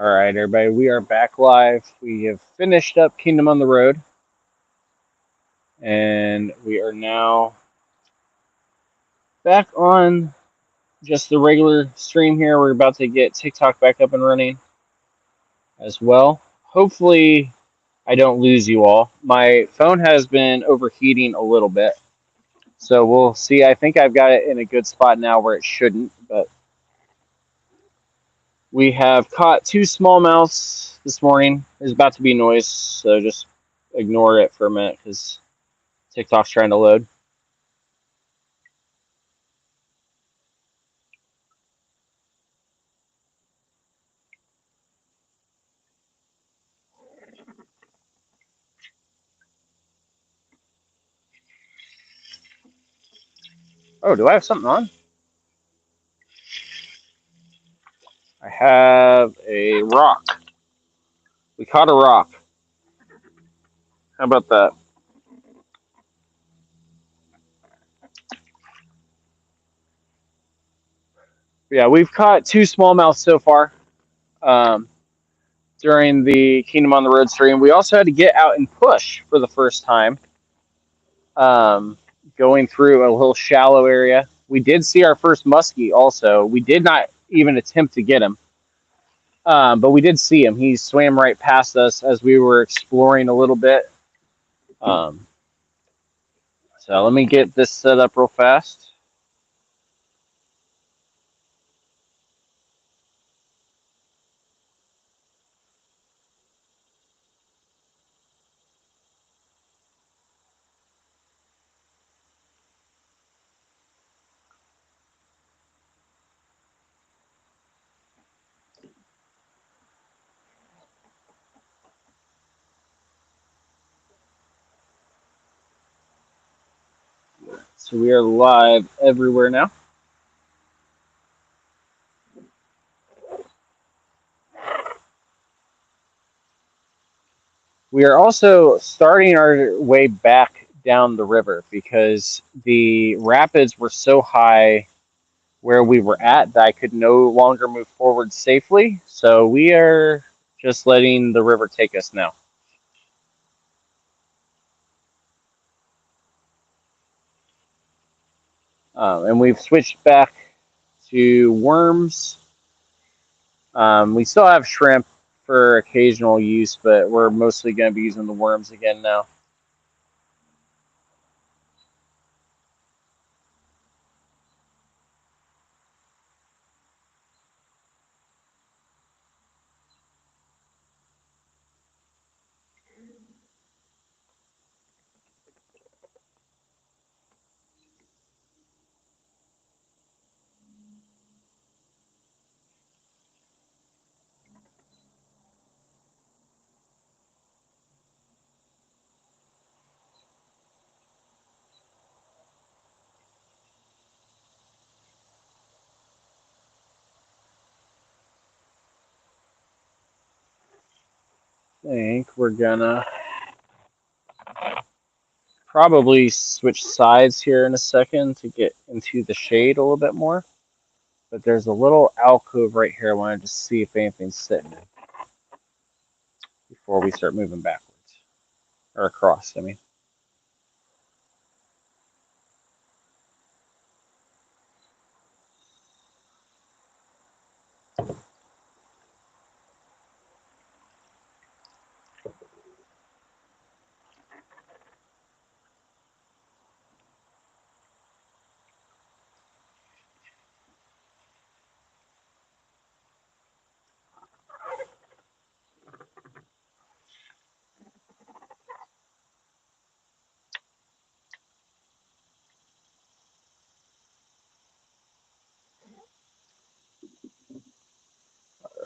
All right, everybody, we are back live. We have finished up Kingdom on the Road, and we are now back on just the regular stream here. We're about to get TikTok back up and running as well. Hopefully, I don't lose you all. My phone has been overheating a little bit, so we'll see. I think I've got it in a good spot now where it shouldn't, but we have caught two smallmouths this morning. There's about to be noise, so just ignore it for a minute because TikTok's trying to load. Oh, do I have something on? I have a rock. We caught a rock. How about that? Yeah, we've caught two smallmouth so far um, during the Kingdom on the Road stream. We also had to get out and push for the first time, um, going through a little shallow area. We did see our first muskie also. We did not even attempt to get him, but we did see him. He swam right past us as we were exploring a little bit. Um, so let me get this set up real fast. So we are live everywhere now. We are also starting our way back down the river because the rapids were so high where we were at that I could no longer move forward safely. So we are just letting the river take us now. And we've switched back to worms. We still have shrimp for occasional use, but we're mostly going to be using the worms again now. I think we're gonna probably switch sides here in a second to get into the shade a little bit more. But there's a little alcove right here. I wanted to see if anything's sitting before we start moving backwards or across. I mean,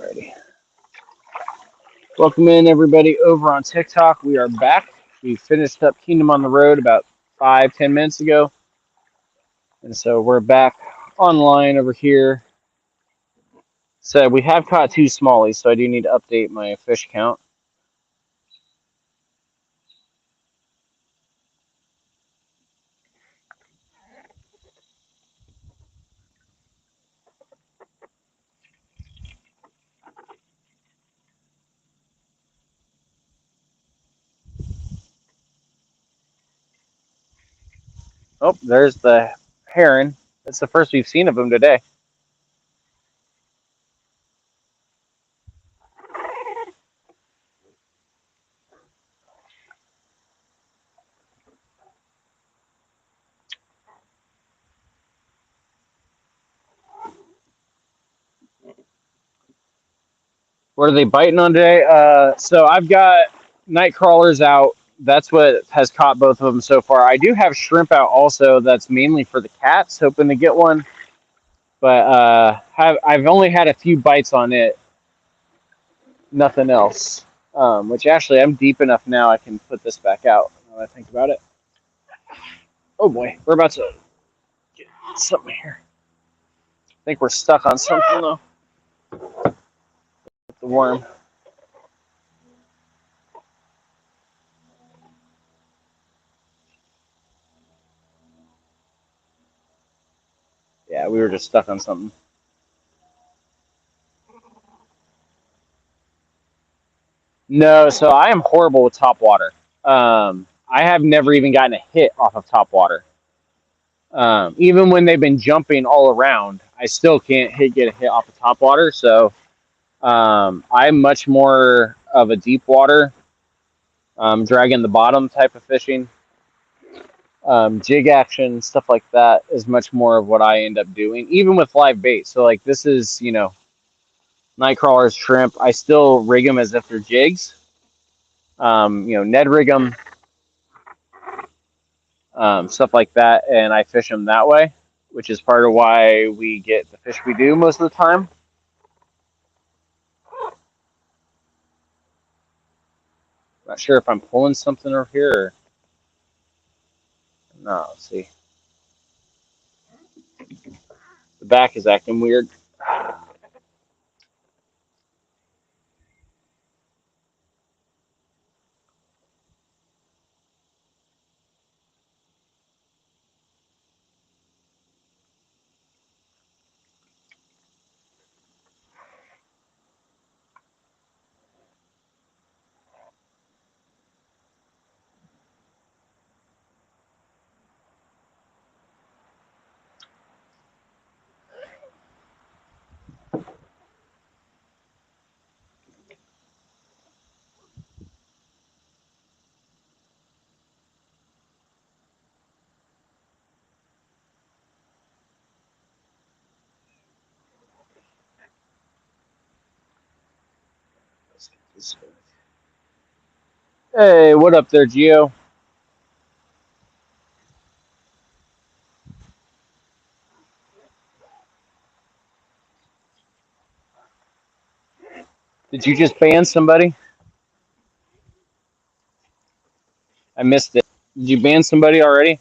alrighty. Welcome in everybody over on TikTok. We are back. We finished up Kingdom on the Road about 5-10 minutes ago, and so we're back online over here. So we have caught two smallies, so I do need to update my fish count. Oh, there's the heron. That's the first we've seen of him today. What are they biting on today? So I've got night crawlers out. That's what has caught both of them so far. I do have shrimp out also. That's mainly for the cats, hoping to get one. But I've only had a few bites on it, nothing else. Which actually, I'm deep enough now. I can put this back out. Now that I think about it. Oh boy, we're about to get something here. I think we're stuck on something though. With the worm. Yeah, we were just stuck on something. No, so I am horrible with top water. I have never even gotten a hit off of top water. Even when they've been jumping all around, I still can't get a hit off of top water. So I'm much more of a deep water, dragging the bottom type of fishing. Jig action, stuff like that is much more of what I end up doing, even with live bait. So like this is, night crawlers, shrimp. I still rig them as if they're jigs. Ned rig them, stuff like that, and I fish them that way, which is part of why we get the fish we do most of the time. Not sure if I'm pulling something over here or no. Let's see. The back is acting weird. Hey, what up there, Gio? Did you just ban somebody? I missed it. Did you ban somebody already?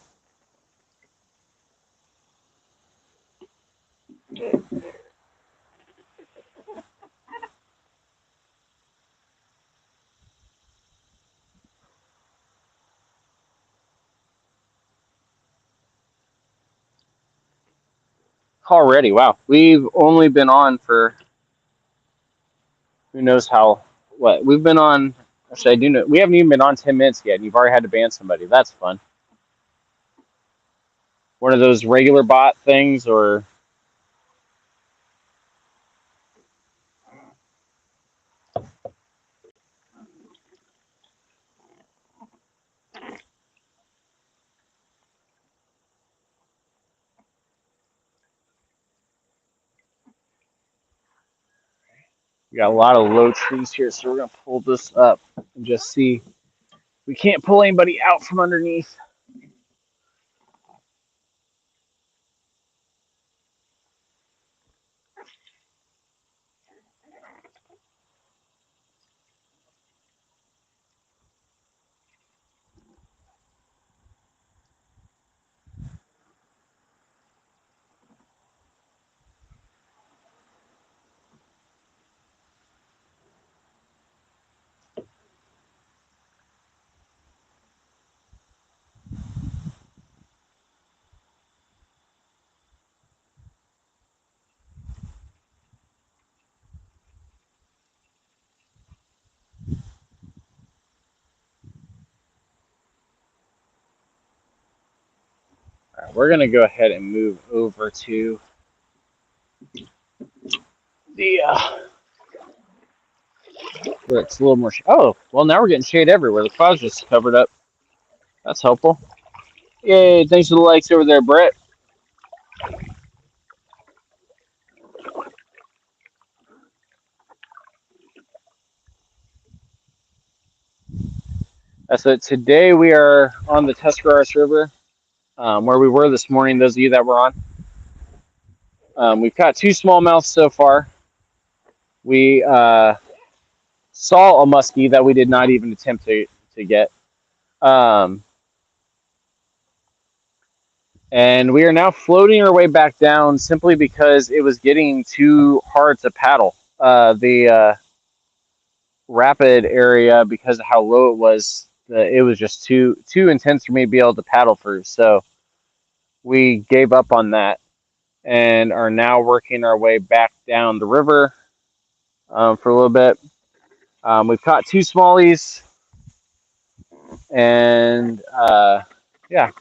Already? Wow. We've only been on for who knows how. What? We've been on. Actually, I do know. We haven't even been on 10 minutes yet, and you've already had to ban somebody. That's fun. One of those regular bot things, or we got a lot of low trees here, so we're gonna pull this up and just see. We can't pull anybody out from underneath. we're gonna go ahead and move over to the where it's a little more. Oh, well, now we're getting shade everywhere. The clouds just covered up. That's helpful. Yay! Thanks for the likes over there, Brett. That's it. Today we are on the Tuscarawas River, where we were this morning. Those of you that were on, we've caught two smallmouths so far. We saw a muskie that we did not even attempt to get. Um, and we are now floating our way back down simply because it was getting too hard to paddle. The rapid area, because of how low it was, it was just too intense for me to be able to paddle through. So we gave up on that and are now working our way back down the river for a little bit. We've caught two smallies, and yeah,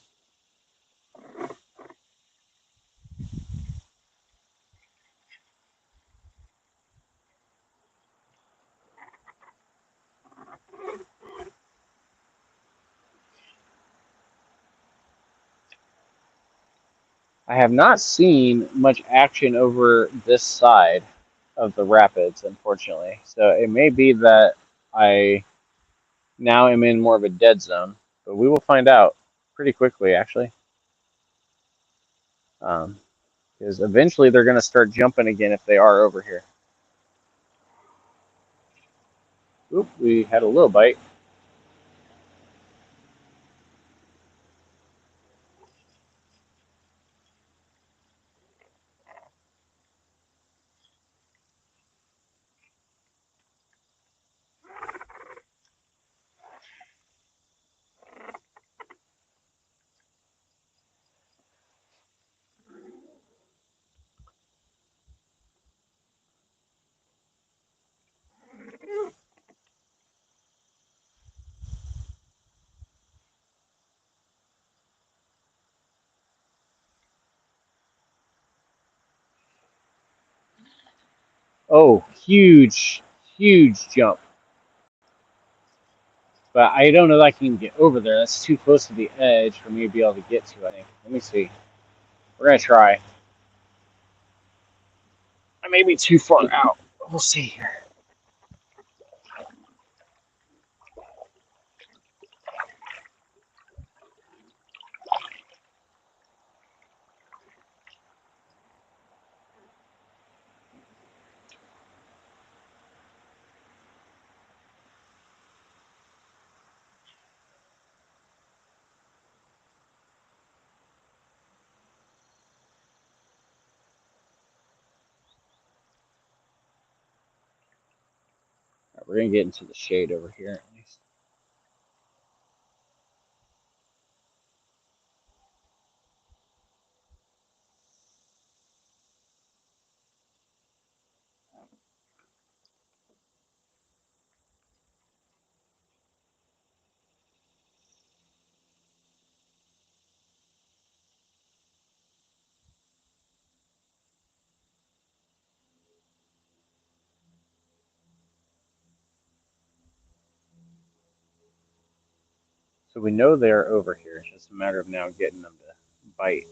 I have not seen much action over this side of the rapids, unfortunately. So it may be that I now am in more of a dead zone, but we will find out pretty quickly, actually. Because eventually they're going to start jumping again if they are over here. Oop, we had a little bite. Oh, huge, huge jump. But I don't know that I can even get over there. That's too close to the edge for me to be able to get to, I think. Let me see. We're going to try. I may be too far out. We'll see here. Right, we're going to get into the shade over here at least. So we know they're over here. It's just a matter of now getting them to bite.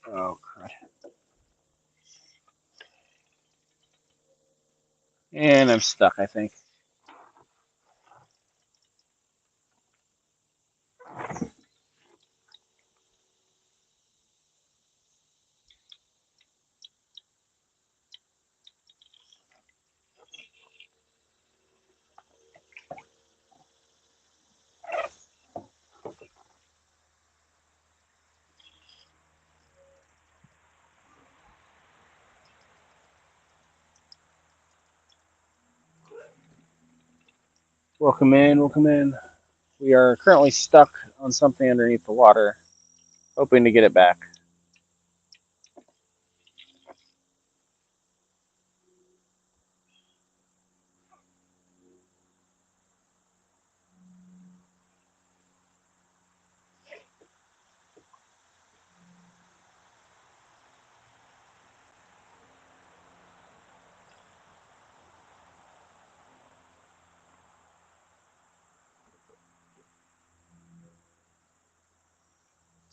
Oh, crap. And I'm stuck, I think. Welcome in, welcome in. We are currently stuck on something underneath the water, hoping to get it back.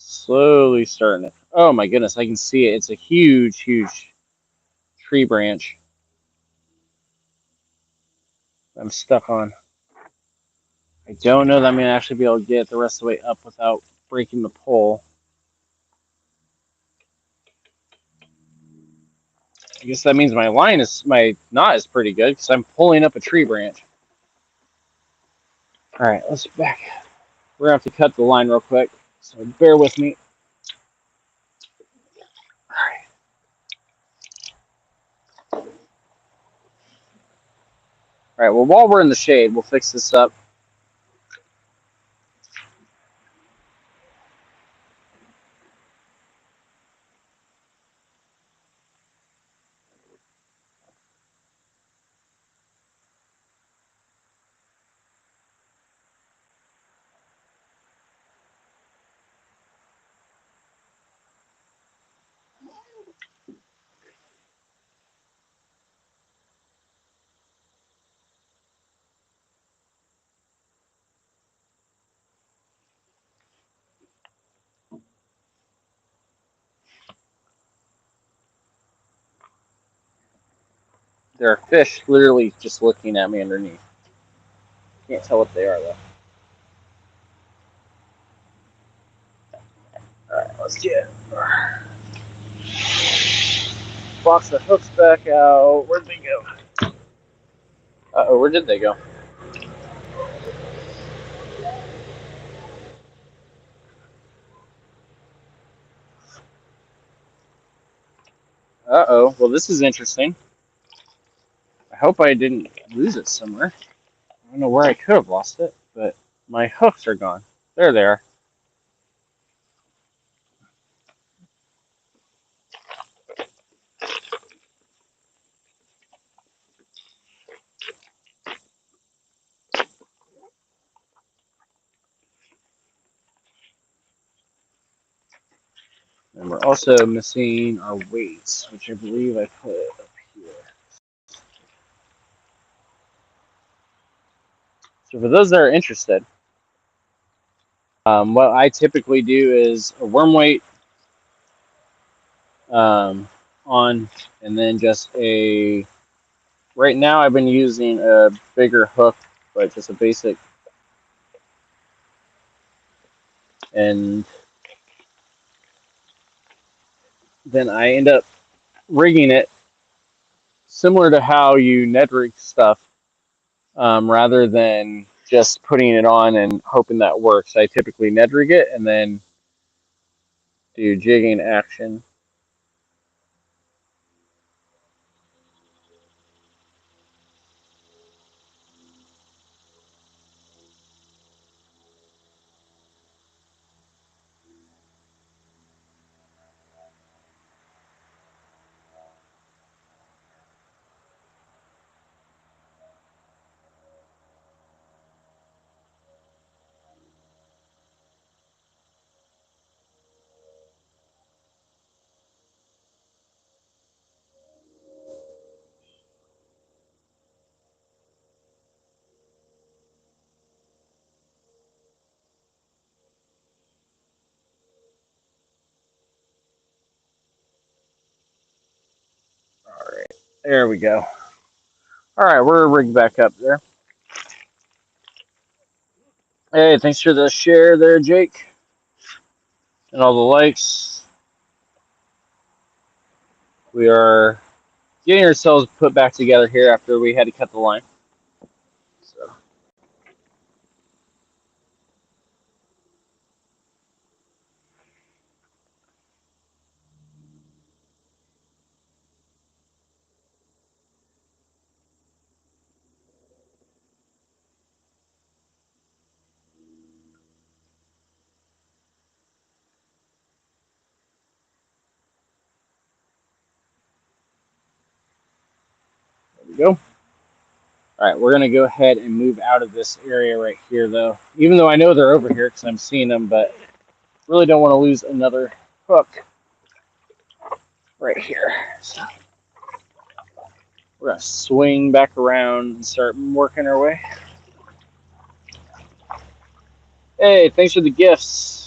Slowly starting it. Oh my goodness, I can see it. It's a huge, huge tree branch I'm stuck on. I don't know that I'm going to actually be able to get the rest of the way up without breaking the pole. I guess that means my knot is pretty good because I'm pulling up a tree branch. All right, let's back. We're going to have to cut the line real quick, so bear with me. All right, well, while we're in the shade, we'll fix this up. There are fish literally just looking at me underneath. Can't tell what they are, though. All right, let's get box the hooks back out. Where'd they go? Uh-oh, where did they go? Uh-oh, well, this is interesting. I hope I didn't lose it somewhere. I don't know where I could have lost it, but my hooks are gone. There they are. And we're also missing our weights, which I believe I put up here. So for those that are interested, what I typically do is a worm weight on, and then just a. Right now, I've been using a bigger hook, but just a basic, and then I end up rigging it similar to how you Ned rig stuff, rather than just putting it on and hoping that works. I typically Ned rig it and then do jigging action. All right, there we go. All right, we're rigged back up there. Hey, thanks for the share there, Jake, and all the likes. We are getting ourselves put back together here after we had to cut the line. So. go. All right, we're going to go ahead and move out of this area right here, though. Even though I know they're over here because I'm seeing them, but really don't want to lose another hook right here. So we're going to swing back around and start working our way. Hey, thanks for the gifts.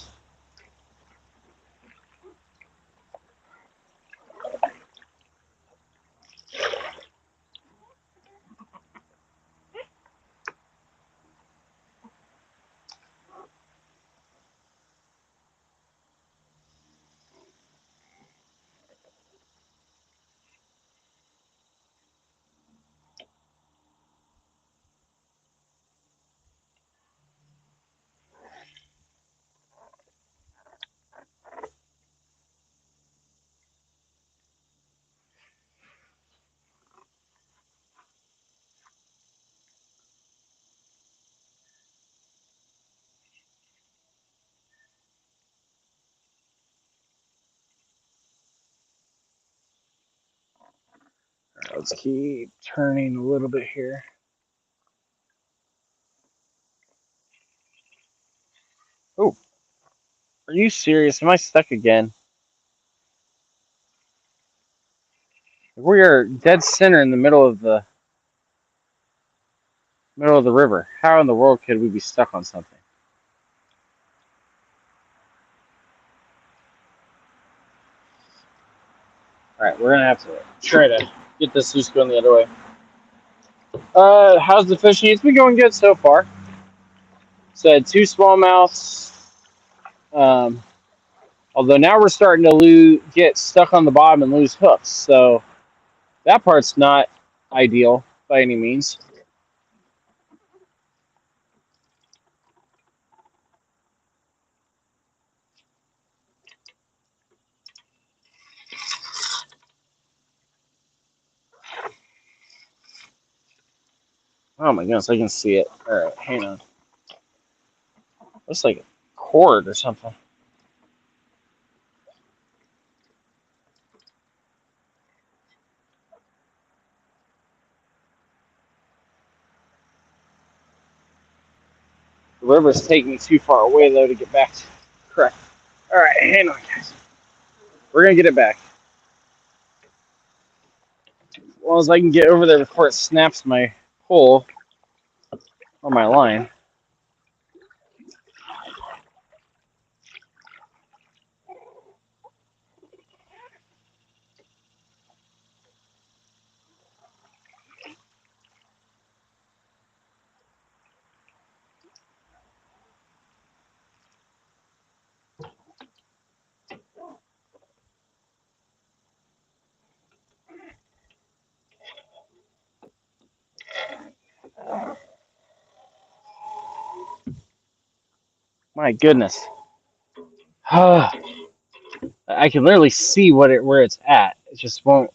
Let's keep turning a little bit here. Oh, are you serious? Am I stuck again? We are dead center in the middle of the river. How in the world could we be stuck on something? All right, we're gonna have to try to get this loose going the other way. How's the fishing? It's been going good so far. Said two smallmouths. Um, although now we're starting to get stuck on the bottom and lose hooks, so that part's not ideal by any means. Oh my goodness, I can see it. All right, hang on. Looks like a cord or something. The river's taking me too far away though to get back to correct. All right, hang on, guys. We're gonna get it back. As long as I can get over there before it snaps my pole or my line. My goodness. I can literally see where it's at. It just won't.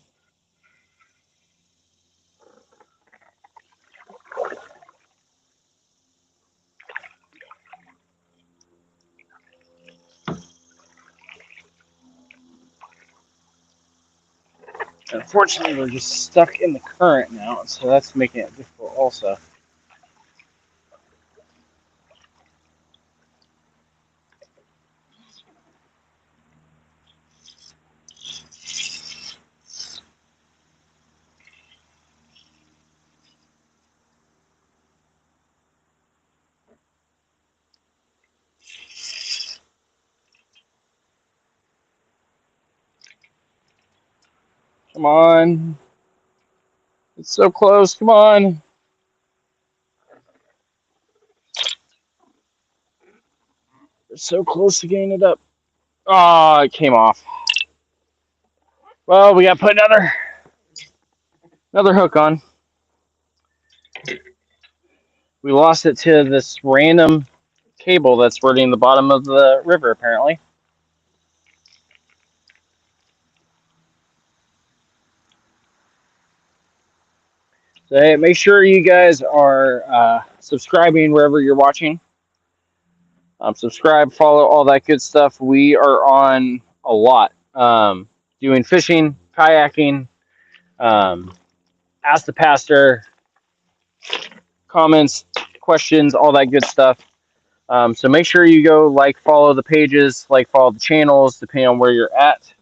Unfortunately, we're just stuck in the current now, so that's making it difficult also. Come on. It's so close. Come on. We're so close to getting it up. Oh, it came off. Well, we got to put another hook on. We lost it to this random cable that's running the bottom of the river, apparently. So hey, make sure you guys are subscribing wherever you're watching. Subscribe, follow, all that good stuff. We are on a lot. Doing fishing, kayaking, Ask the pastor, comments, questions, all that good stuff. So make sure you go follow the pages, follow the channels, depending on where you're at.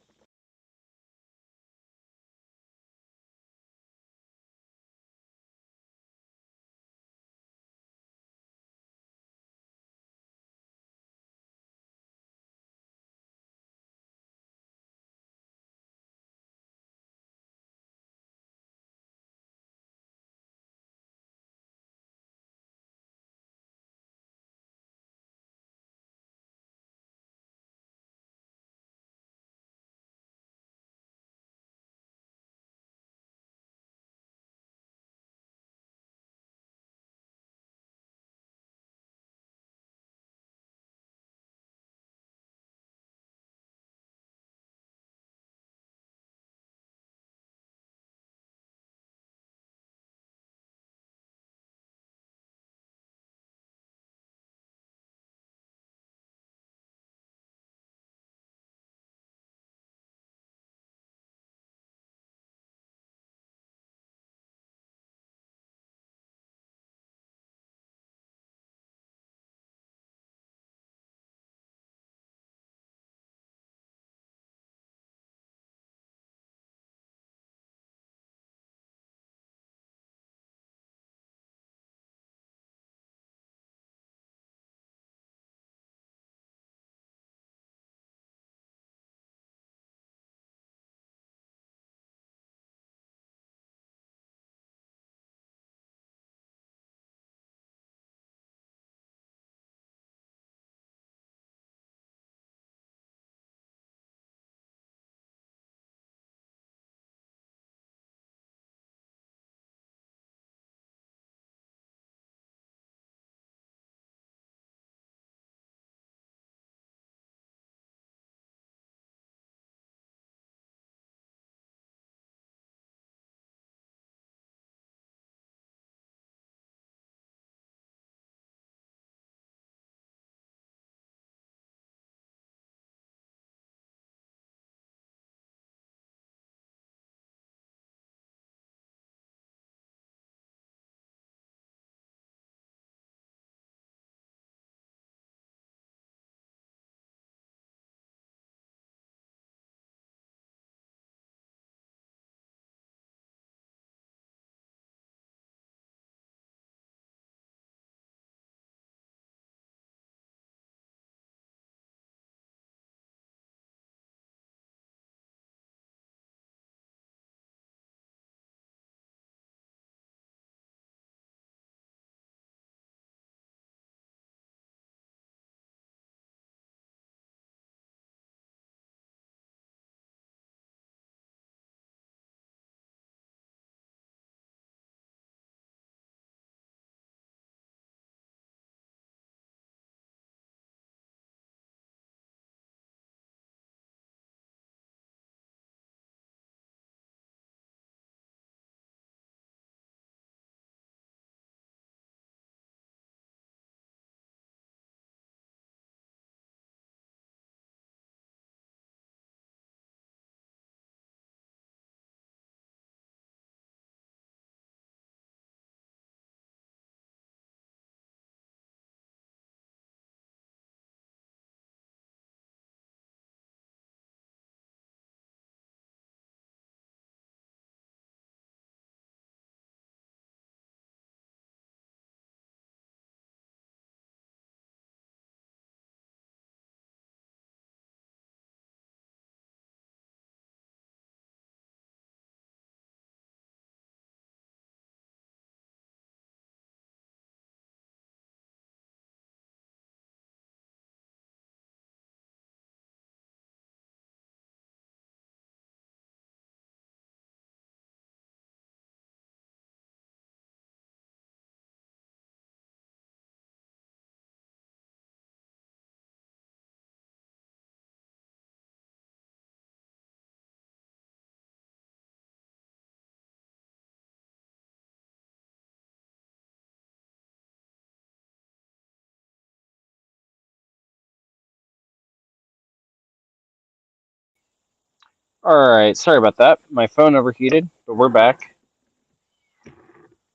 All right, sorry about that. My phone overheated, but we're back.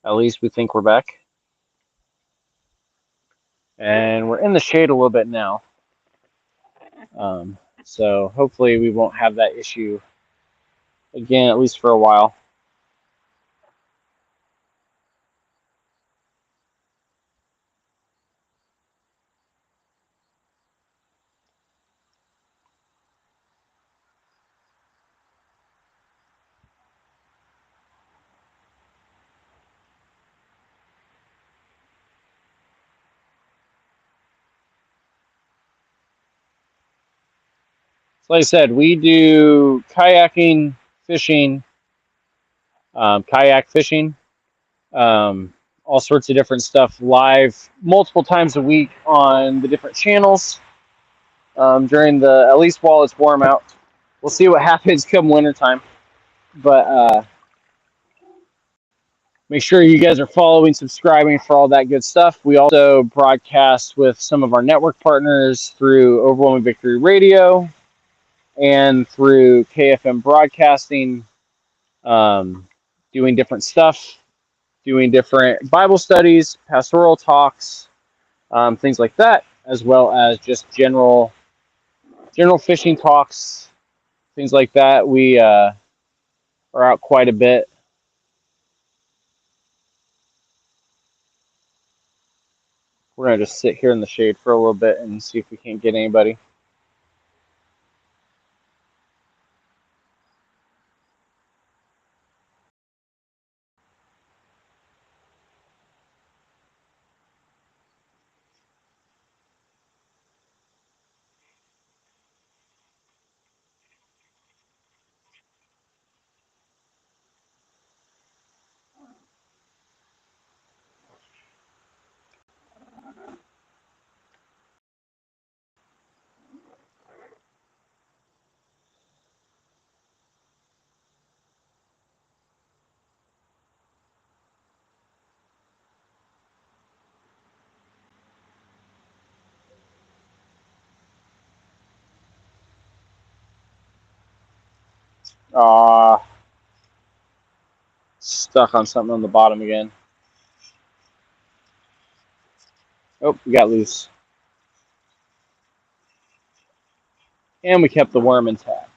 At least we think we're back. And we're in the shade a little bit now. So hopefully we won't have that issue again, at least for a while. So like I said, we do kayaking, fishing, kayak fishing, um, all sorts of different stuff live multiple times a week on the different channels during the, at least while it's warm out. We'll see what happens come wintertime. But make sure you guys are following, subscribing for all that good stuff. We also broadcast with some of our network partners through Overwhelming Victory Radio and through KFM Broadcasting, um, doing different stuff, doing different Bible studies, pastoral talks, things like that, as well as just general fishing talks, things like that. We are out quite a bit. We're gonna just sit here in the shade for a little bit and see if we can't get anybody. Stuck on something on the bottom again. Oh, we got loose. And we kept the worm intact.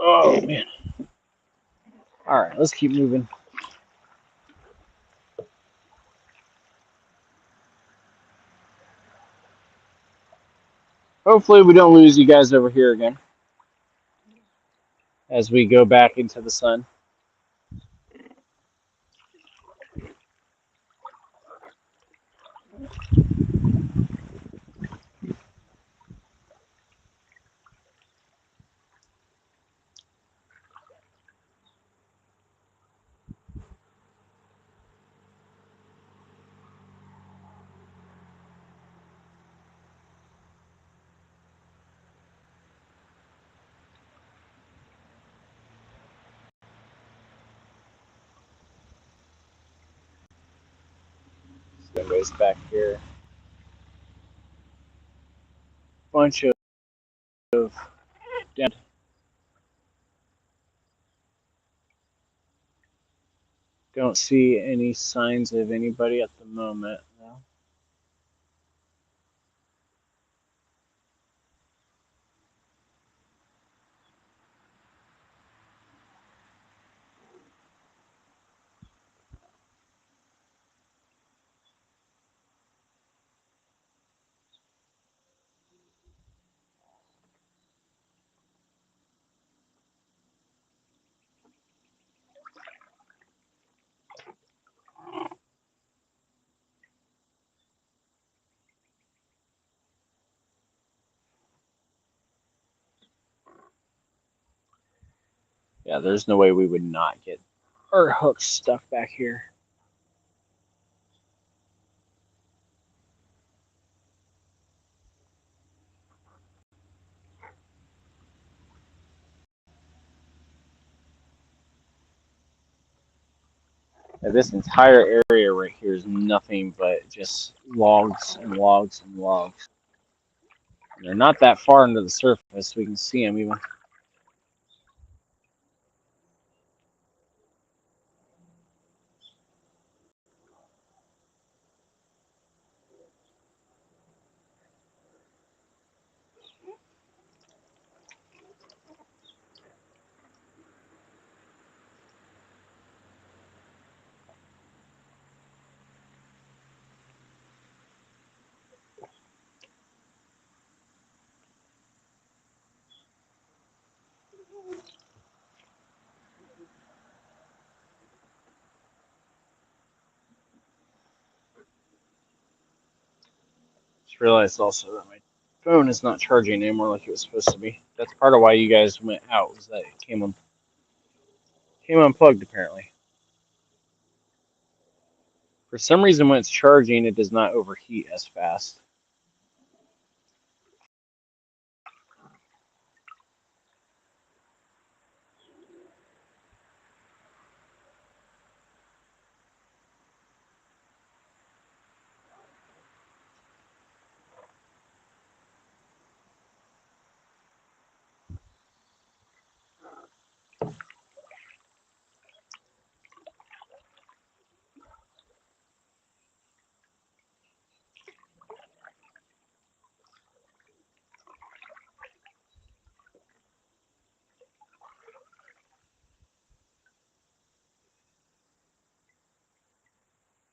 Oh man. All right, let's keep moving. Hopefully we don't lose you guys over here again as we go back into the sun. Anyways, back here. Bunch of dead. Don't see any signs of anybody at the moment. No. Yeah, there's no way we would not get our hooks stuck back here. Now, this entire area right here is nothing but just logs and logs and logs. And they're not that far under the surface. We can see them even. Just realized also that my phone is not charging anymore like it was supposed to be. That's part of why you guys went out, was that it came unplugged apparently. For some reason, when it's charging, it does not overheat as fast.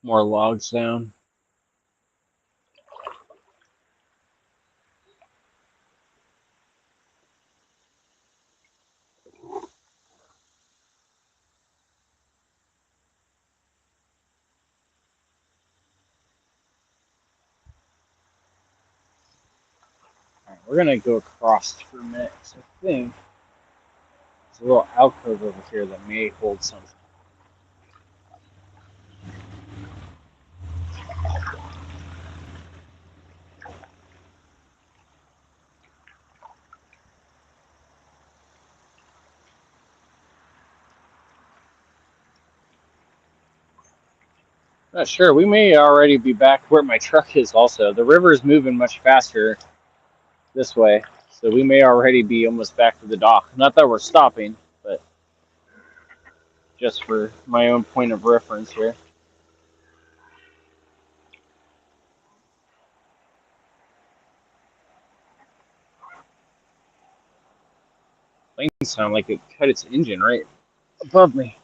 More logs down. All right, we're gonna go across for a minute. So I think there's a little alcove over here that may hold something. Not sure. We may already be back where my truck is. Also, the river is moving much faster this way, so we may already be almost back to the dock. Not that we're stopping, but just for my own point of reference here. Plane sound like it cut its engine right above me.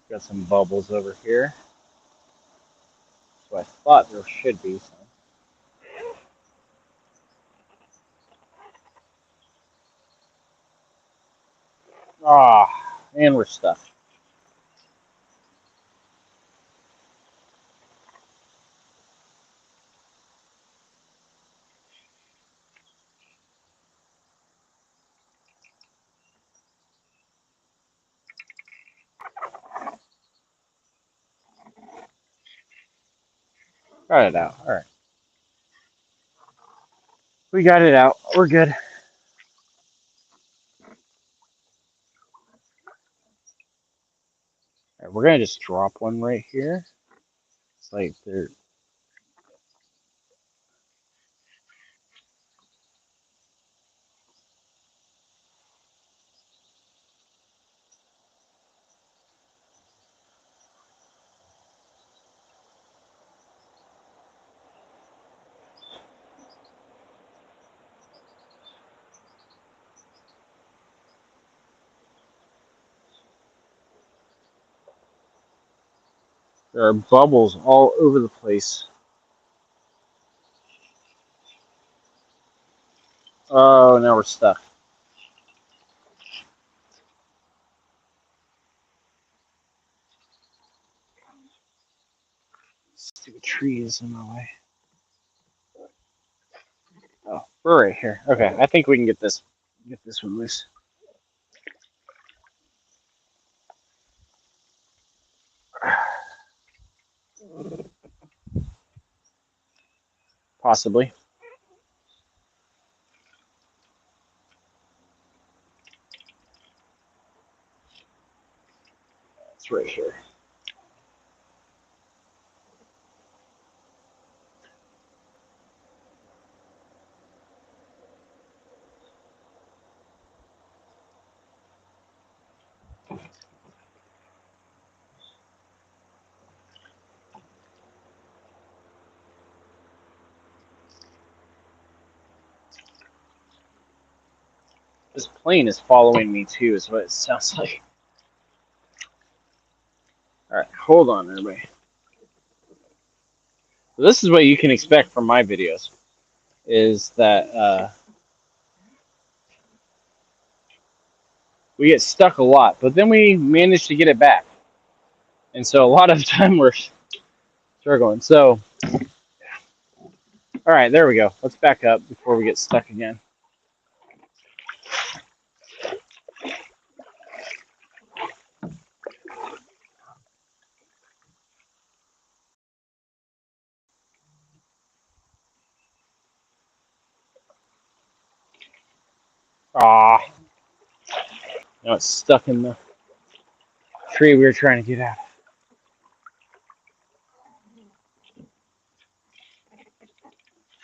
Got some bubbles over here. So I thought there should be some. Ah, And we're stuck. Got it out. All right. We got it out. We're good. All right, we're going to just drop one right here. It's like there. There are bubbles all over the place. Oh, now we're stuck. Stupid tree is in my way. Oh, we're right here. Okay, I think we can get this one loose. Possibly. It's right here. This plane is following me too, is what it sounds like. All right, hold on, everybody. This is what you can expect from my videos, is that we get stuck a lot, but then we manage to get it back. And so a lot of the time we're struggling. So, all right, there we go. Let's back up before we get stuck again. Ah, now it's stuck in the tree we were trying to get out.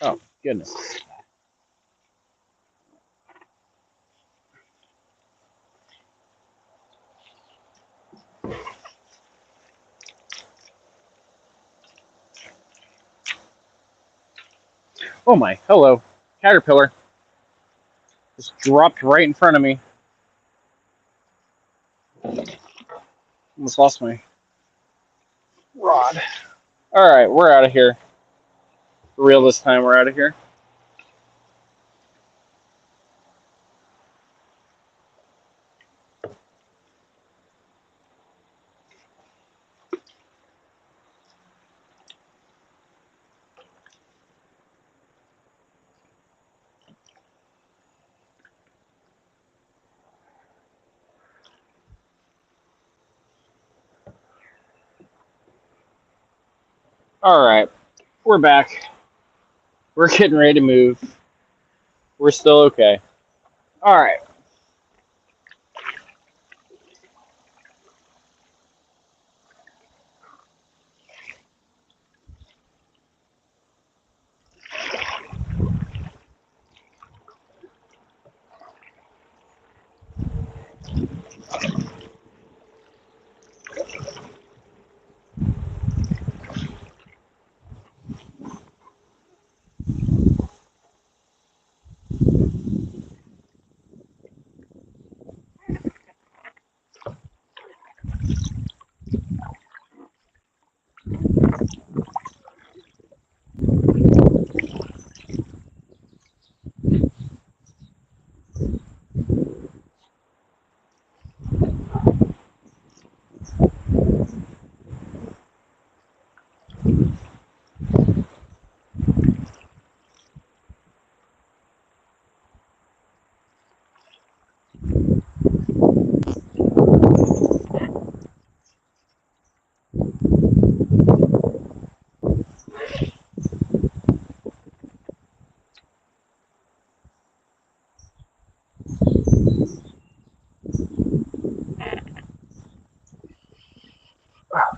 Oh, goodness. Oh my, hello. Caterpillar just dropped right in front of me. Almost lost my rod. All right, we're out of here. For real this time, we're out of here. All right, we're back. We're getting ready to move. We're still okay. All right.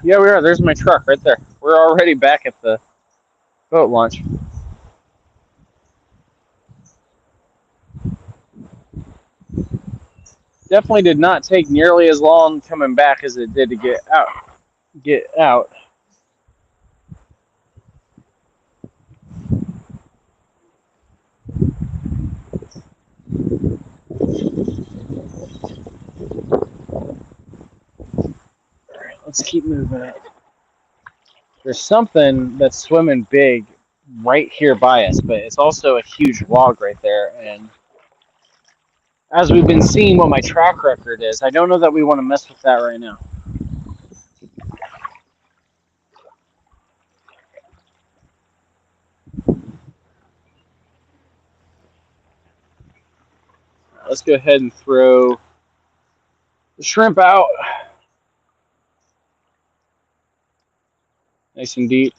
Yeah, we are. There's my truck right there. We're already back at the boat launch. Definitely did not take nearly as long coming back as it did to get out. Get out. All right, let's keep moving it. There's something that's swimming big right here by us, but it's also a huge log right there. And as we've been seeing what my track record is, I don't know that we want to mess with that right now. Let's go ahead and throw the shrimp out. Nice and deep.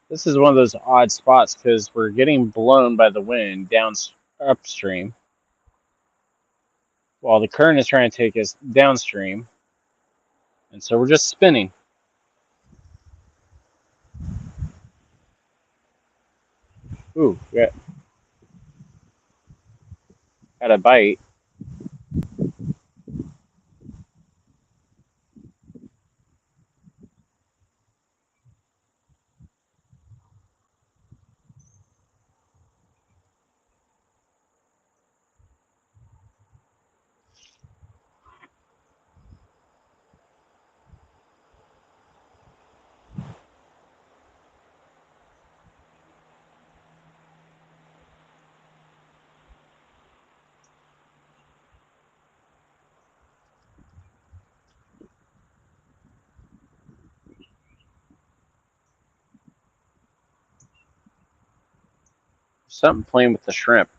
This is one of those odd spots because we're getting blown by the wind down upstream while the current is trying to take us downstream. And so we're just spinning. Ooh, got a bite. Something playing with the shrimp.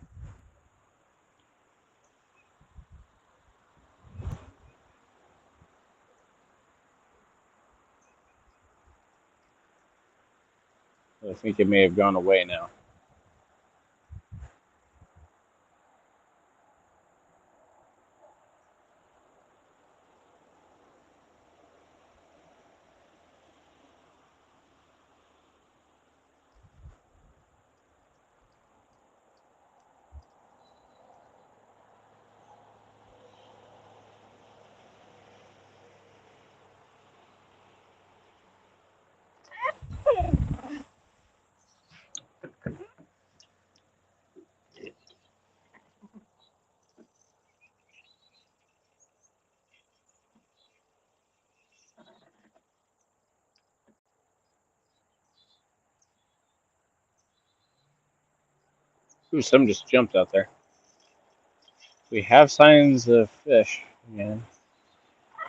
I think it may have gone away now. Ooh, some just jumped out there. We have signs of fish again.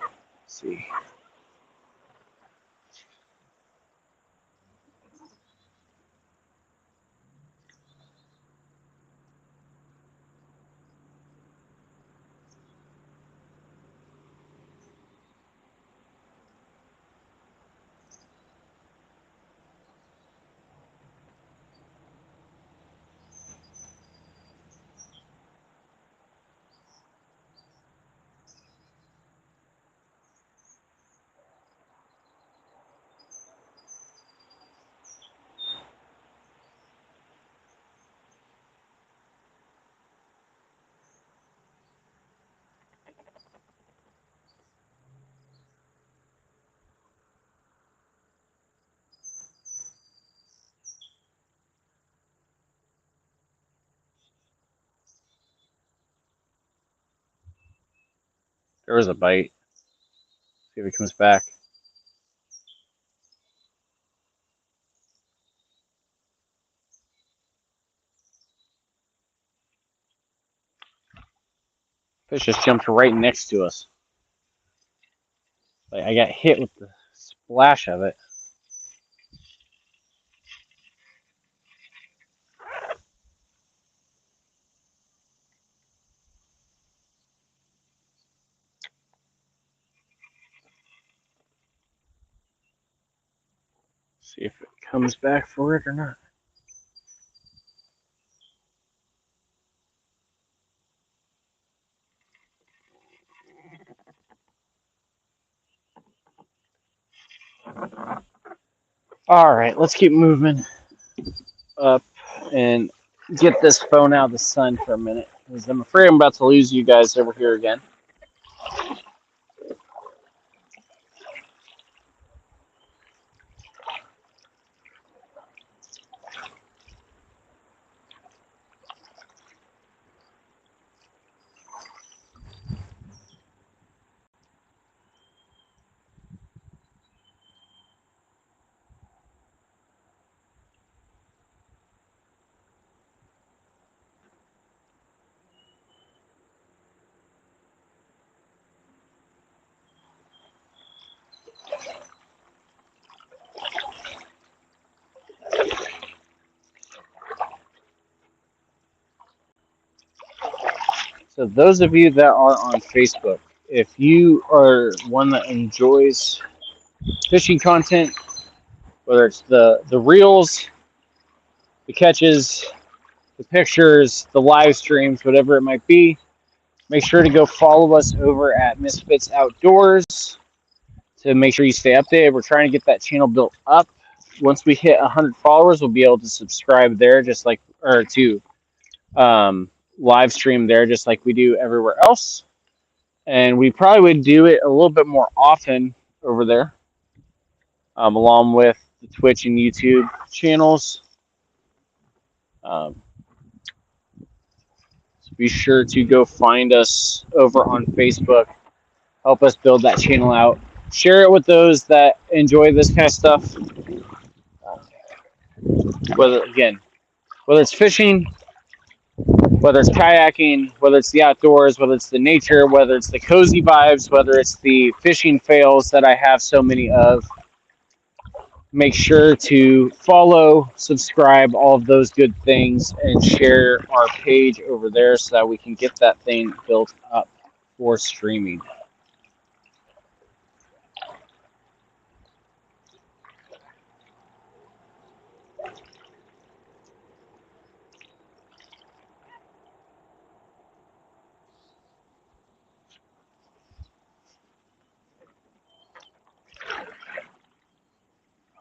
Let's see. There was a bite. See if he comes back. Fish just jumped right next to us. Like I got hit with the splash of it. See if it comes back for it or not. All right, let's keep moving up and get this phone out of the sun for a minute, because I'm afraid I'm about to lose you guys over here again. So those of you that are on Facebook, if you are one that enjoys fishing content, whether it's the reels, the catches, the pictures, the live streams, whatever it might be, make sure to go follow us over at Misfits Outdoors to make sure you stay updated. We're trying to get that channel built up. Once we hit 100 followers, we'll be able to subscribe there, just like, or to live stream there, just like we do everywhere else. And we probably would do it a little bit more often over there, along with the Twitch and YouTube channels. So be sure to go find us over on Facebook. Help us build that channel out. Share it with those that enjoy this kind of stuff. Whether it's fishing, whether it's kayaking, whether it's the outdoors, whether it's the nature, whether it's the cozy vibes, whether it's the fishing fails that I have so many of. Make sure to follow, subscribe, all of those good things, and share our page over there so that we can get that thing built up for streaming.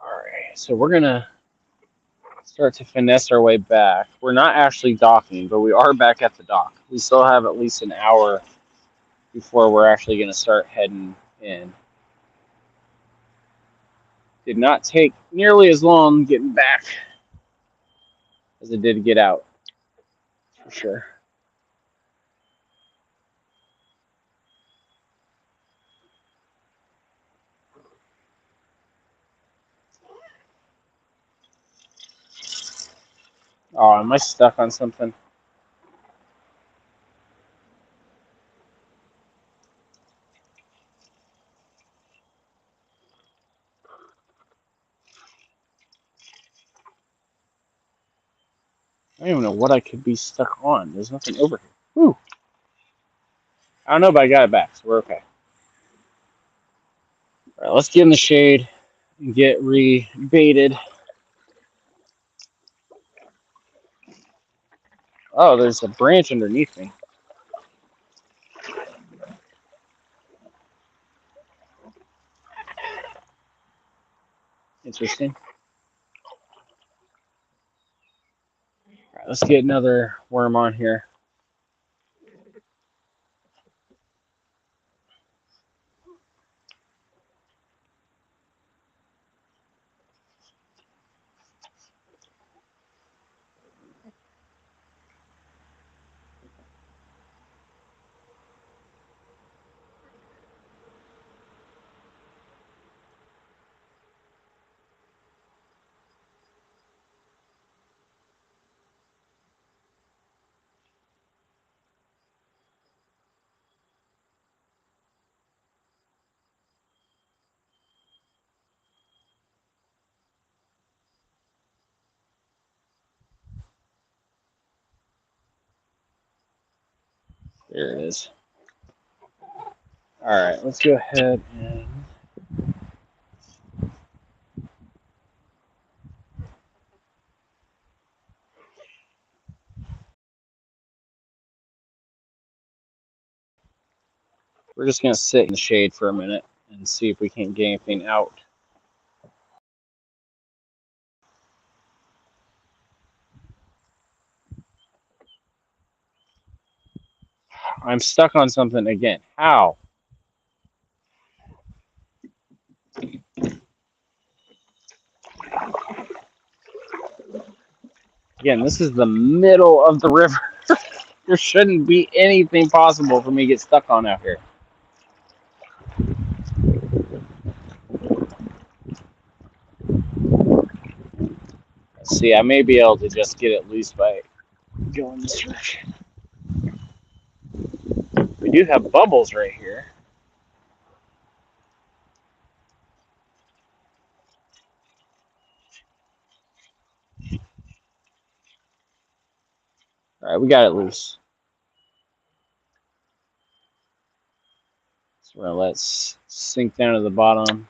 All right, so we're gonna start to finesse our way back. We're not actually docking, but we are back at the dock. We still have at least an hour before we're actually gonna start heading in. Did not take nearly as long getting back as it did to get out, for sure. Oh, am I stuck on something? I don't even know what I could be stuck on. There's nothing over here. Whew. I don't know, but I got it back, so we're okay. All right, let's get in the shade and get re-baited. Oh, there's a branch underneath me. Interesting. All right, let's get another worm on here. There it is. All right, let's go ahead and we're just gonna sit in the shade for a minute and see if we can't get anything out. I'm stuck on something again. How? Again, this is the middle of the river. There shouldn't be anything possible for me to get stuck on out here. Let's see, I may be able to just get it loose by going this direction. We do have bubbles right here. All right, we got it loose. So we're gonna let it sink down to the bottom.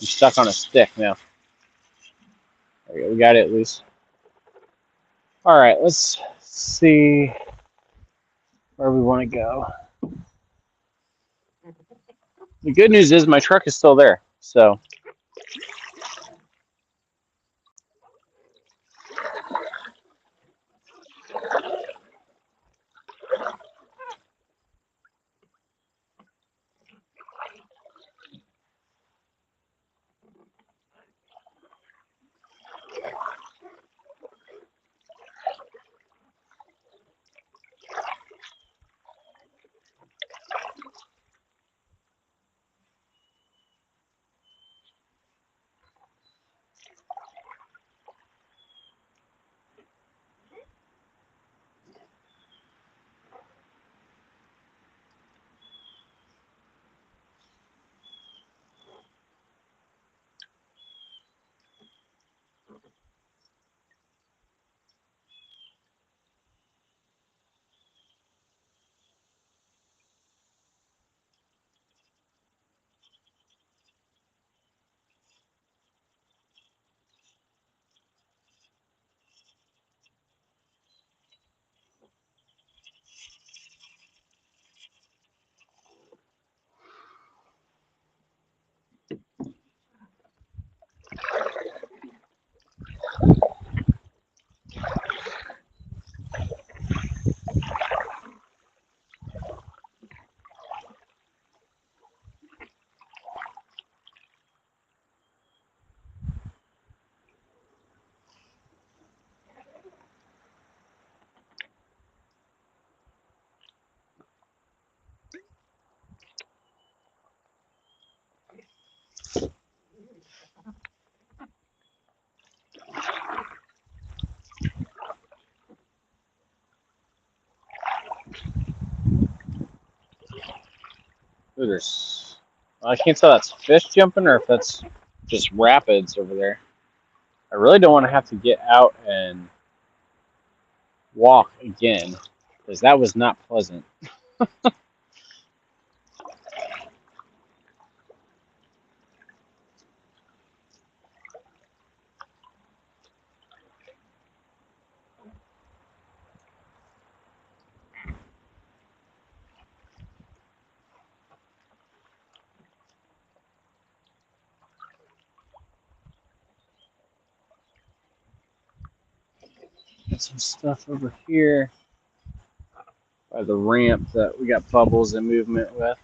I'm stuck on a stick now. There we go. We got it loose. All right, let's see where we want to go. The good news is my truck is still there. So ooh, there's. I can't tell if that's fish jumping or if that's just rapids over there. I really don't want to have to get out and walk again because that was not pleasant. Got some stuff over here by the ramp that we got bubbles and movement with.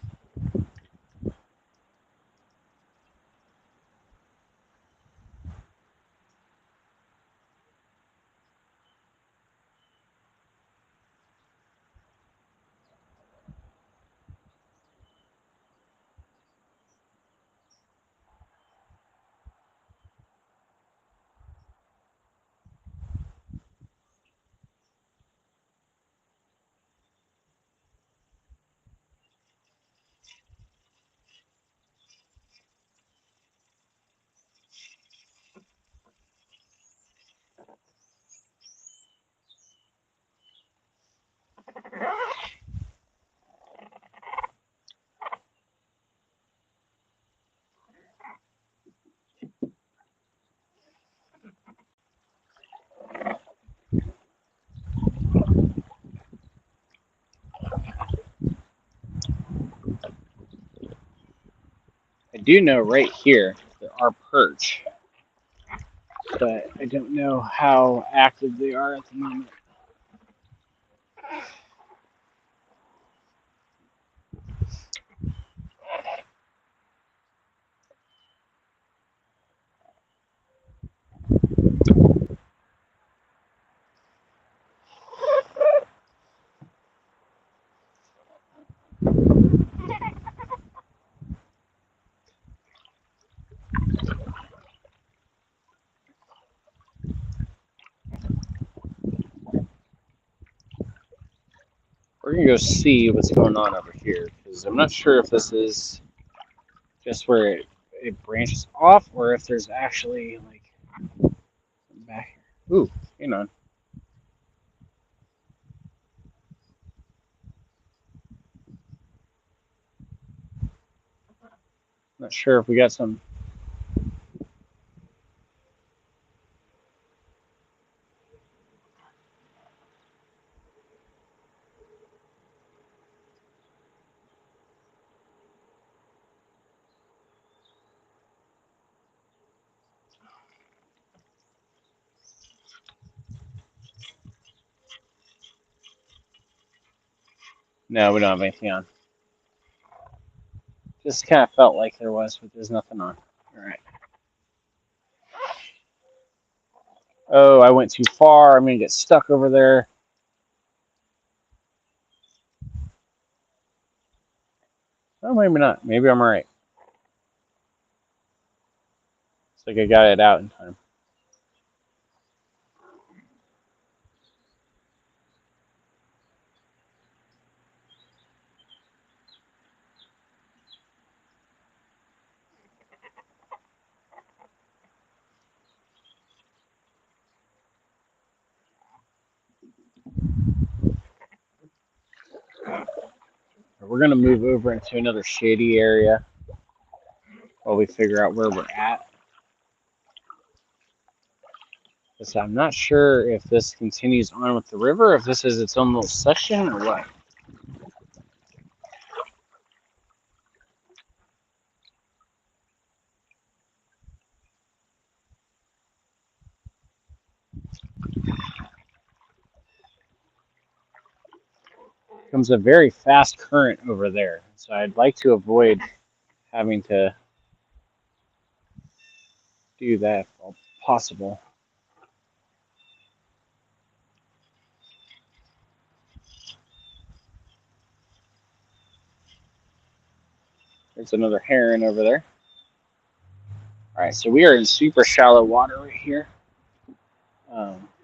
do know right here there are perch, but I don't know how active they are at the moment. We're gonna go see what's going on over here because I'm not sure if this is just where it branches off or if there's actually like back here. Ooh, hang on. Not sure if we got some. No, we don't have anything on. Just kind of felt like there was, but there's nothing on. All right. Oh, I went too far. I'm gonna get stuck over there. Oh, maybe not. Maybe I'm all right. It's like I got it out in time. We're gonna move over into another shady area while we figure out where we're at. Because I'm not sure if this continues on with the river, if this is its own little section or what. It comes a very fast current over there, so I'd like to avoid having to do that if possible. There's another heron over there. All right, so we are in super shallow water right here.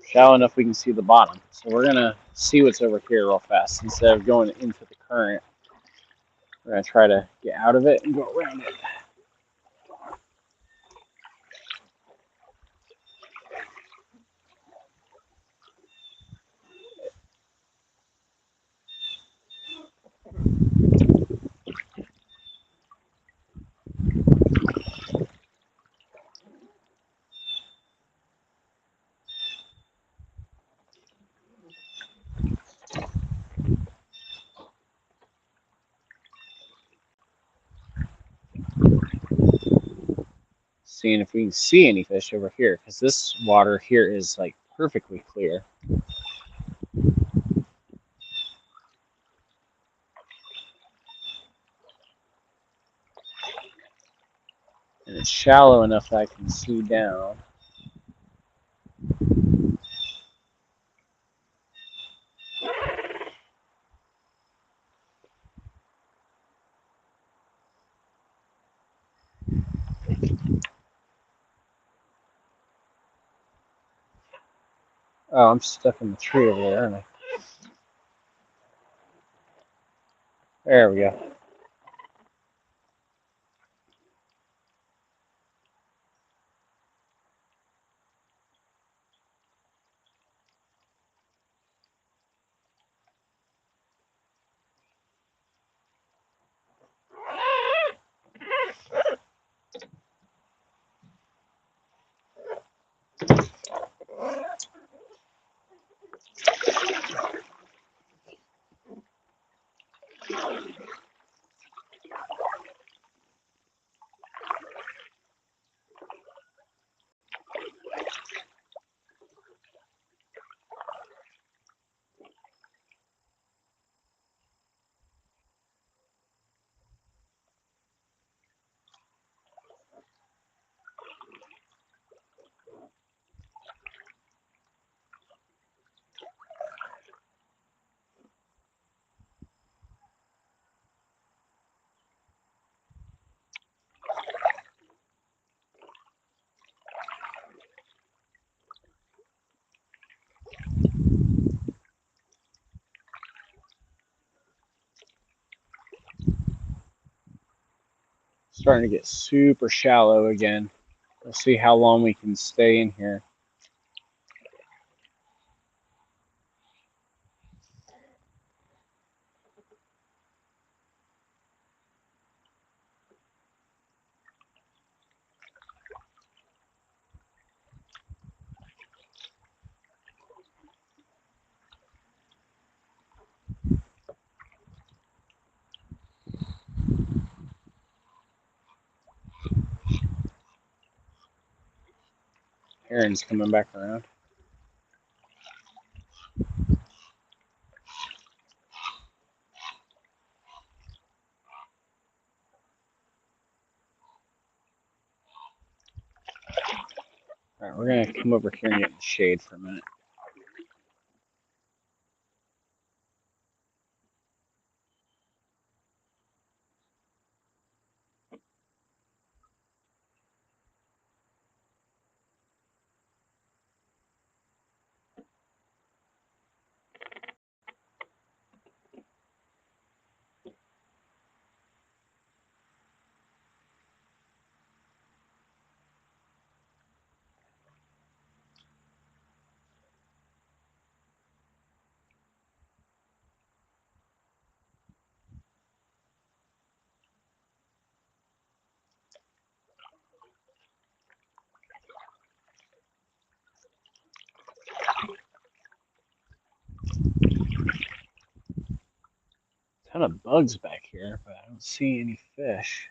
Shallow enough we can see the bottom. So we're gonna see what's over here real fast. Instead of going into the current, we're gonna try to get out of it and go around it. Seeing if we can see any fish over here, because this water here is like perfectly clear. And it's shallow enough that I can see down. Oh, I'm stuck in the tree over there, aren't I? There we go. Starting to get super shallow again. We'll see how long we can stay in here. Aaron's coming back around. All right, we're gonna come over here and get in the shade for a minute. Ton of bugs back here, but I don't see any fish.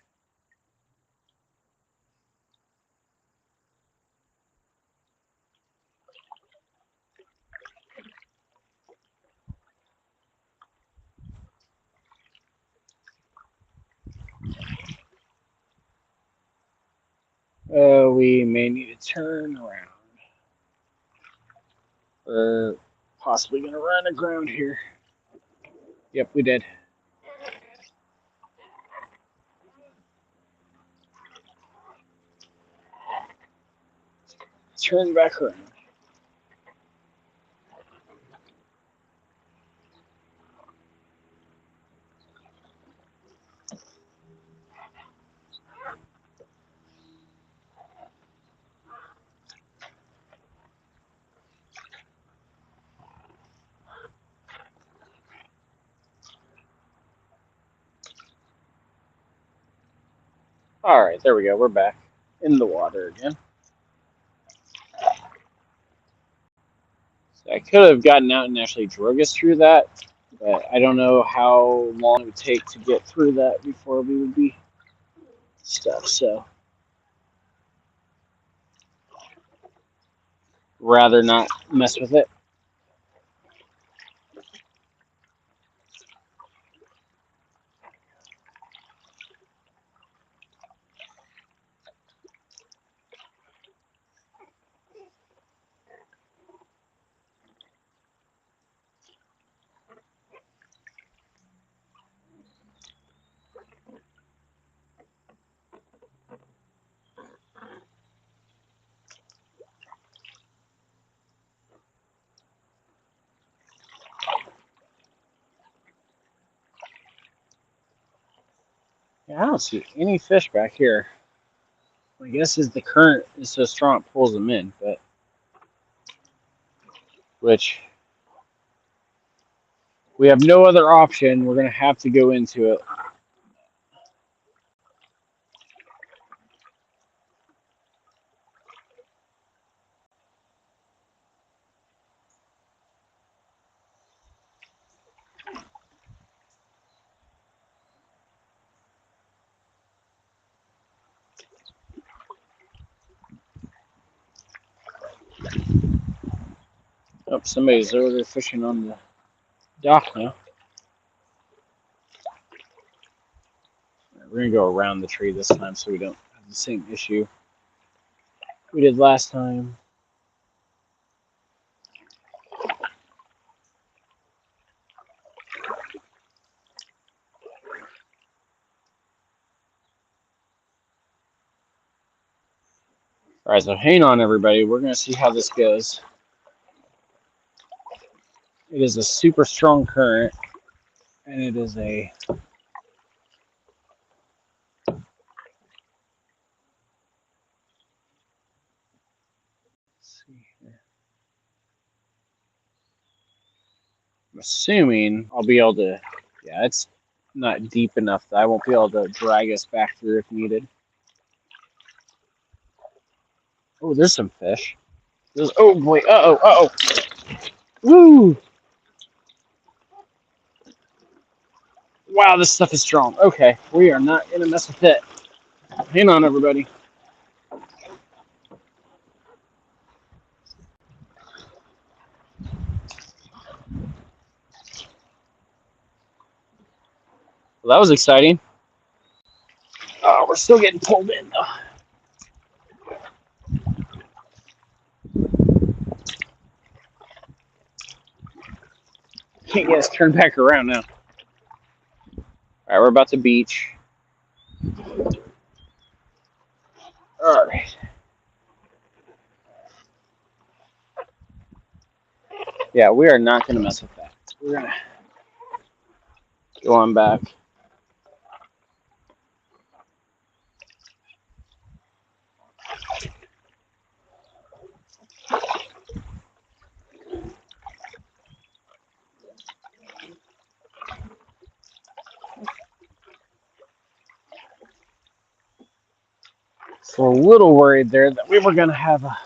We may need to turn around. We're possibly gonna run aground here. Yep, we did. Turn back around. All right, there we go. We're back in the water again. So I could have gotten out and actually drug us through that, but I don't know how long it would take to get through that before we would be stuck. So rather not mess with it. Yeah, I don't see any fish back here. I guess is the current is so strong it pulls them in, but which we have no other option. We're gonna have to go into it. Oh, somebody's over there fishing on the dock now. We're gonna go around the tree this time so we don't have the same issue we did last time. All right, so hang on, everybody. We're gonna see how this goes. It is a super strong current, and it is a see here. I'm assuming I'll be able to. Yeah, it's not deep enough that I won't be able to drag us back through if needed. Oh, there's some fish. Oh boy! Uh oh! Woo! Wow, this stuff is strong. Okay, we are not gonna mess with it. Hang on, everybody. Well, that was exciting. Oh, we're still getting pulled in though. Can't get us turned back around now. All right, we're about to beach. All right. Yeah, we are not gonna mess with that. We're gonna go on back. So a little worried there that we were gonna have a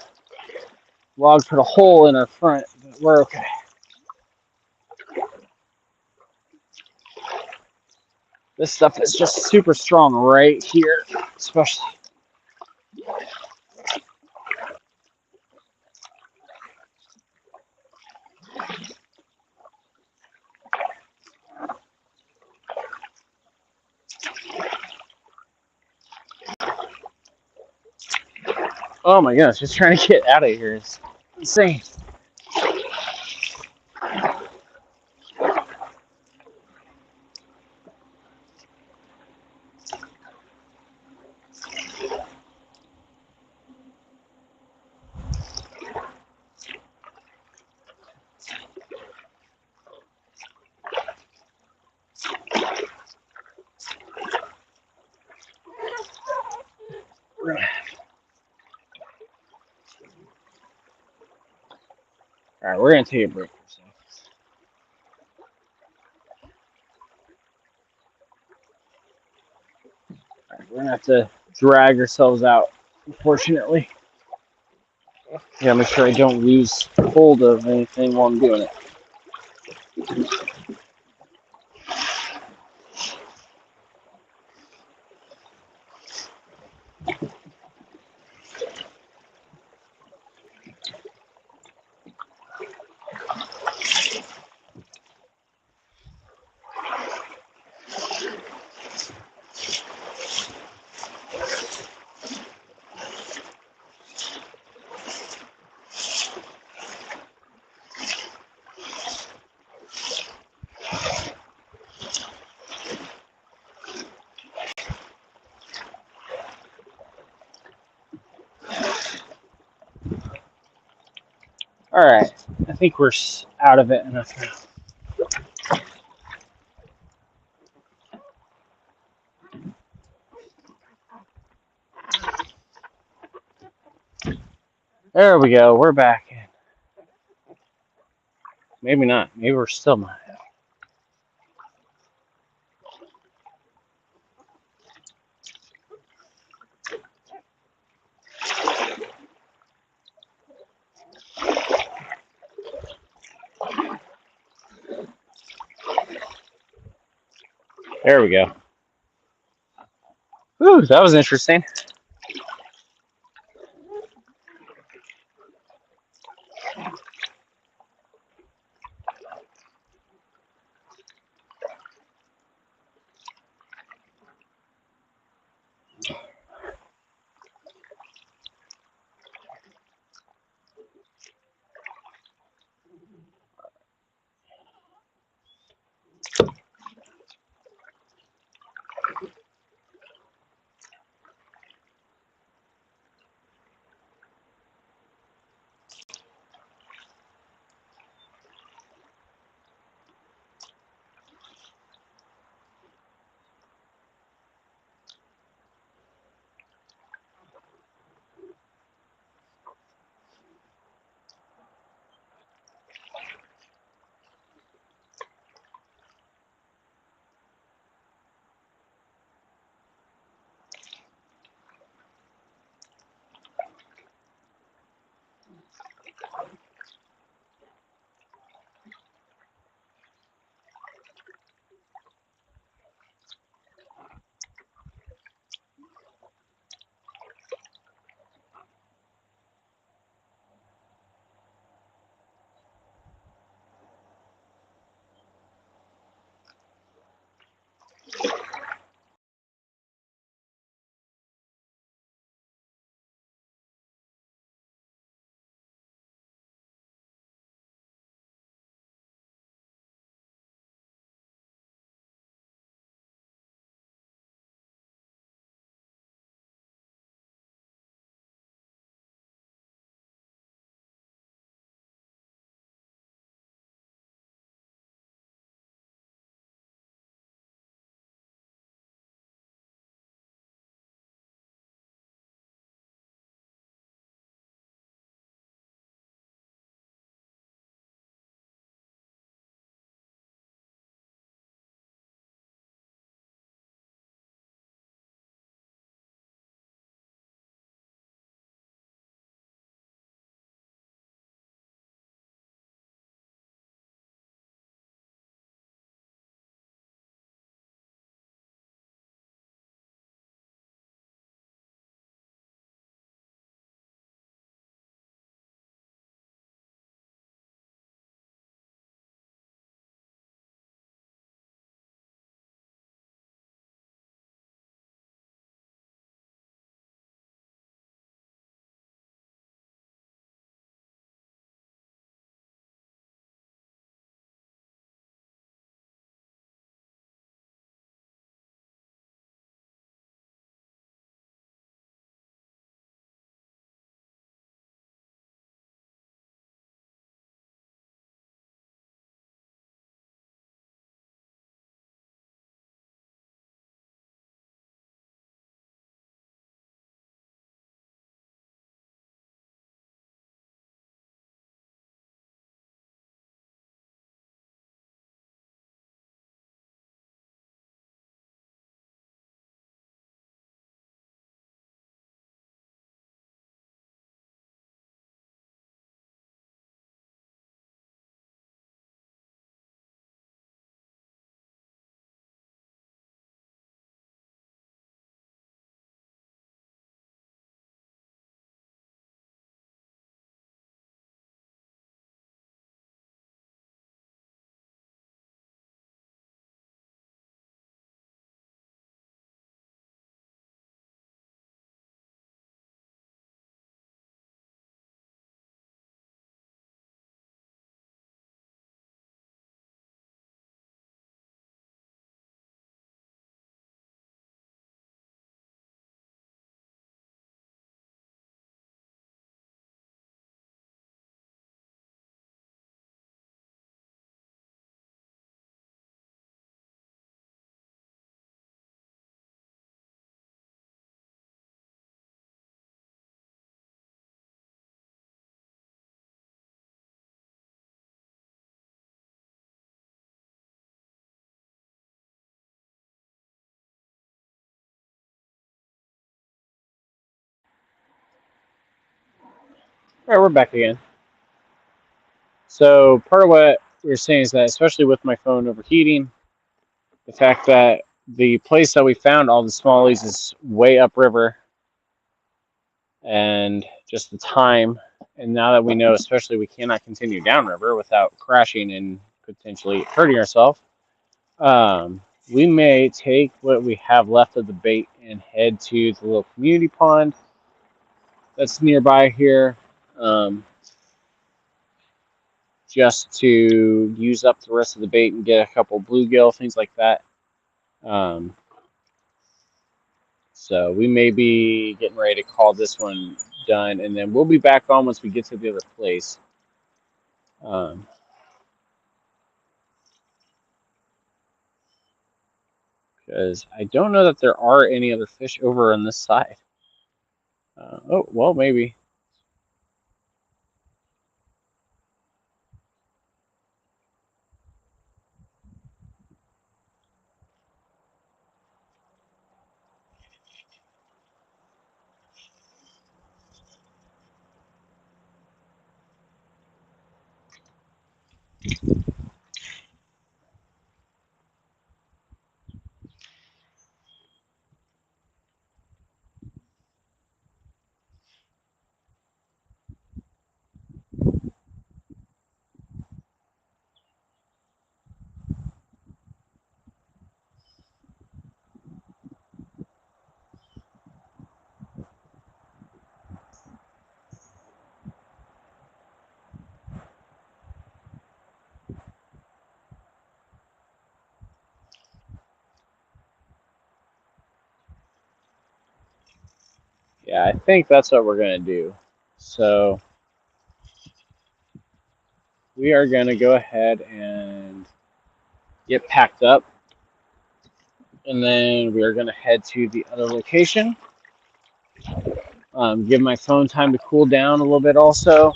log put a hole in our front, but we're okay. This stuff is just super strong right here, especially. Oh my gosh, just trying to get out of here is insane. All right, we're gonna take a break. So. All right, we're gonna have to drag ourselves out, unfortunately. Yeah, make sure I don't lose hold of anything while I'm doing it. All right, I think we're out of it enough now. There we go. We're back in. Maybe not. Maybe we're still not. There we go. Whew, that was interesting. All right, we're back again. So part of what we were saying is that, especially with my phone overheating, the fact that the place that we found all the smallies is way upriver, and just the time. And now that we know, especially, we cannot continue downriver without crashing and potentially hurting ourselves, we may take what we have left of the bait and head to the little community pond that's nearby here, just to use up the rest of the bait and get a couple bluegill, things like that. Um, so we may be getting ready to call this one done, and then we'll be back on once we get to the other place. Um, because I don't know that there are any other fish over on this side. Oh, well, maybe. Yeah, I think that's what we're going to do. So we are going to go ahead and get packed up, and then we are going to head to the other location. Give my phone time to cool down a little bit also.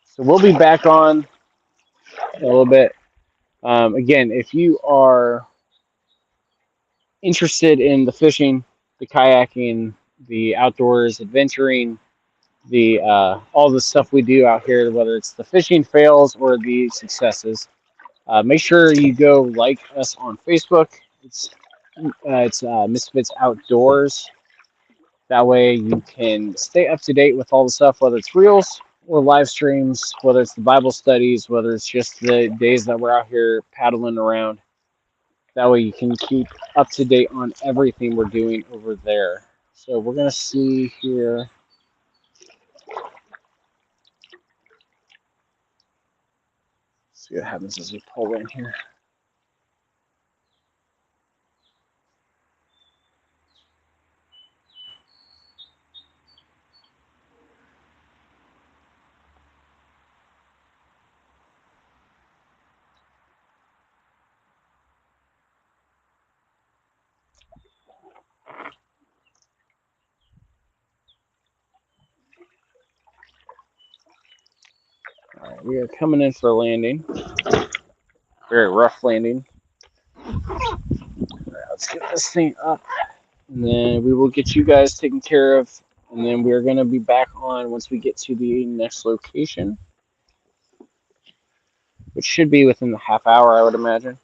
So we'll be back on in a little bit. Again, if you are interested in the fishing, the kayaking, the outdoors adventuring, the all the stuff we do out here, whether it's the fishing fails or the successes, make sure you go like us on Facebook. It's Misfits Outdoors. That way you can stay up to date with all the stuff, whether it's reels or live streams, whether it's the Bible studies, whether it's just the days that we're out here paddling around. That way you can keep up to date on everything we're doing over there. So we're going to see here. See what happens as we pull in here. All right, we are coming in for a landing. Very rough landing. All right, let's get this thing up, and then we will get you guys taken care of, and then we're going to be back on once we get to the next location, which should be within the half hour, I would imagine.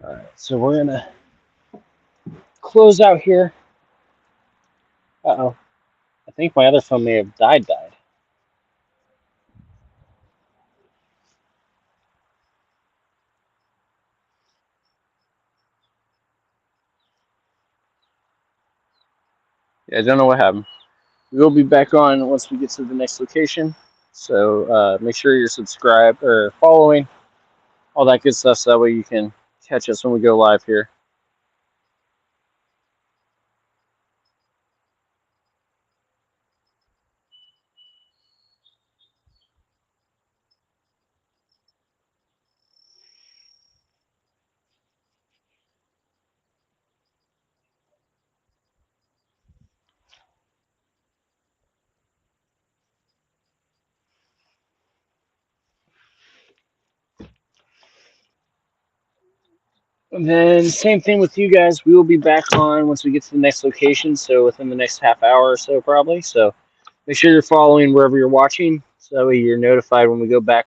All right, so we're going to close out here. Uh-oh. I think my other phone may have died. Yeah, I don't know what happened. We will be back on once we get to the next location. So make sure you're subscribed or following, all that good stuff, so that way you can catch us when we go live here. And then same thing with you guys. We will be back on once we get to the next location. So within the next half hour or so, probably. So make sure you're following wherever you're watching, so that way you're notified when we go back